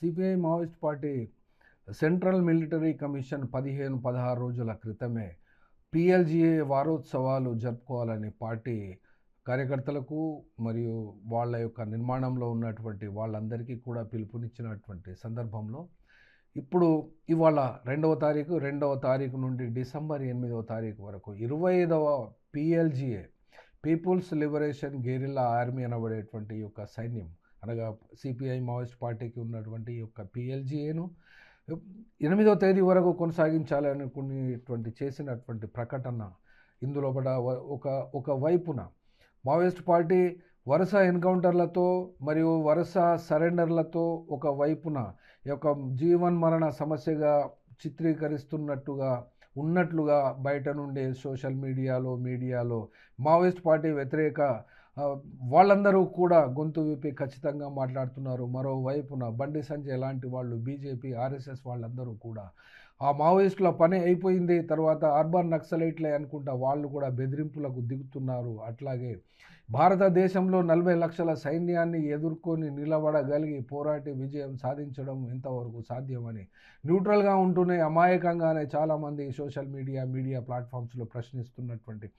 CPI Maoist party central military commission 15-16 రోజుల క్రితమే PLGA వారోత్సవాలు జరుపుకోవాలని పార్టీ కార్యకర్తలకు మరియు వాళ్ళ యొక్క నిర్మాణంలో ఉన్నటువంటి వాళ్ళందరికీ కూడా పిలుపునిచ్చినటువంటి సందర్భంలో ఇప్పుడు ఇవాళ రెండవ తారీఖు నుండి డిసెంబర్ 8వ తారీఖు వరకు 25వ PLGA People's Liberation Guerrilla Army అనబడేటువంటి ఈ యొక్క సైన్యం అనగా సిపిఐ మావోయిస్ట్ పార్టీకి ఉన్నటువంటి ఈ యొక్క పిఎల్జిఏను 8వ తేదీ వరకు కొనసాగించాలనుకునేటువంటి చేసినటువంటి ప్రకటన ఇందులో ఒక వైపున మావోయిస్ట్ పార్టీ వరుస ఎన్కౌంటర్లతో మరియు వరుస సరెండర్లతో ఒక వైపున ఈ యొక్క జీవన్మరణ సమస్యగా చిత్రీకరిస్తున్నట్టుగా ఉన్నట్లుగా బయట నుండి సోషల్ మీడియాలో మావోయిస్ట్ పార్టీ వ్యతిరేక వాళ్ళందరూ కూడా గొంతు విప్పి ఖచ్చితంగా మాట్లాడుతున్నారు. మరోవైపున బండి సంజయ్ లాంటి వాళ్ళు, బీజేపీ, ఆర్ఎస్ఎస్ వాళ్ళందరూ కూడా ఆ మావోయిస్టుల పని అయిపోయింది, తర్వాత అర్బన్ నక్సలైట్లే అనుకుంటా వాళ్ళు కూడా బెదిరింపులకు దిగుతున్నారు. అట్లాగే భారతదేశంలో 40 లక్షల సైన్యాన్ని ఎదుర్కొని నిలబడగలిగి పోరాటి విజయం సాధించడం ఎంతవరకు సాధ్యమని న్యూట్రల్గా ఉంటూనే అమాయకంగానే చాలామంది సోషల్ మీడియా ప్లాట్ఫామ్స్లో ప్రశ్నిస్తున్నటువంటి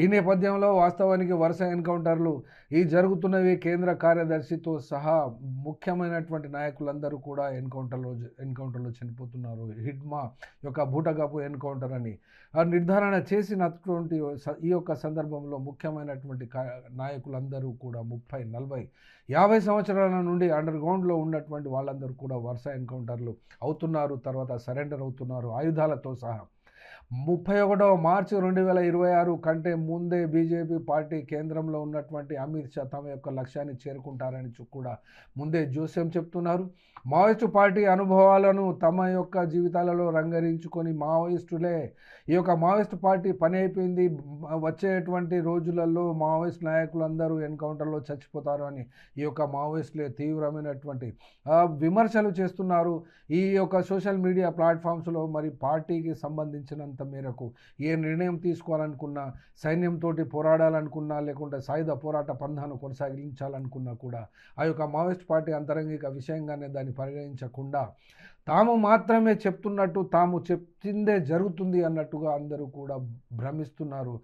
ఈ నేపథ్యంలో వాస్తవానికి వరుస ఎన్కౌంటర్లు ఈ జరుగుతున్నవి కేంద్ర కార్యదర్శితో సహా ముఖ్యమైనటువంటి నాయకులందరూ కూడా ఎన్కౌంటర్లో చనిపోతున్నారు. హిడ్మా యొక్క బూటకపు ఎన్కౌంటర్ అని నిర్ధారణ చేసినటువంటి ఈ యొక్క సందర్భంలో ముఖ్యమైనటువంటి నాయకులందరూ కూడా 30, 40, 50 సంవత్సరాల నుండి అండర్ గ్రౌండ్లో ఉన్నటువంటి వాళ్ళందరూ కూడా వరుస ఎన్కౌంటర్లు అవుతున్నారు, తర్వాత సరెండర్ అవుతున్నారు ఆయుధాలతో సహా. 31వ మార్చి 2026 కంటే ముందే బీజేపీ పార్టీ కేంద్రంలో ఉన్నటువంటి అమిత్ షా తమ యొక్క లక్ష్యాన్ని చేరుకుంటారని కూడా ముందే జోస్యం చెప్తున్నారు. మావోయిస్టు పార్టీ అనుభవాలను తమ యొక్క జీవితాలలో రంగరించుకొని మావోయిస్టులే ఈ యొక్క మావోయిస్టు పార్టీ పని అయిపోయింది, వచ్చేటువంటి రోజులలో మావోయిస్ట్ నాయకులందరూ ఎన్కౌంటర్లో చచ్చిపోతారు అని ఈ యొక్క మావోయిస్టులే తీవ్రమైనటువంటి విమర్శలు చేస్తున్నారు. ఈ యొక్క సోషల్ మీడియా ప్లాట్ఫామ్స్లో మరి పార్టీకి సంబంధించినంత మేరకు ఏ నిర్ణయం తీసుకోవాలనుకున్నా, సైన్యంతో పోరాడాలనుకున్నా, లేకుంటే సాయుధ పోరాట పంథాను కొనసాగించాలనుకున్నా కూడా ఆ యొక్క మావోయిస్ట్ పార్టీ అంతరంగిక విషయంగానే దాన్ని పరిగణించకుండా తాము మాత్రమే చెప్తున్నట్టు, తాము చెప్పిందే జరుగుతుంది అన్నట్టుగా అందరూ కూడా భ్రమిస్తున్నారు.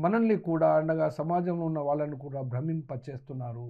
మనల్ని కూడా అండగా సమాజంలో ఉన్న వాళ్ళను కూడా భ్రమింపచేస్తున్నారు.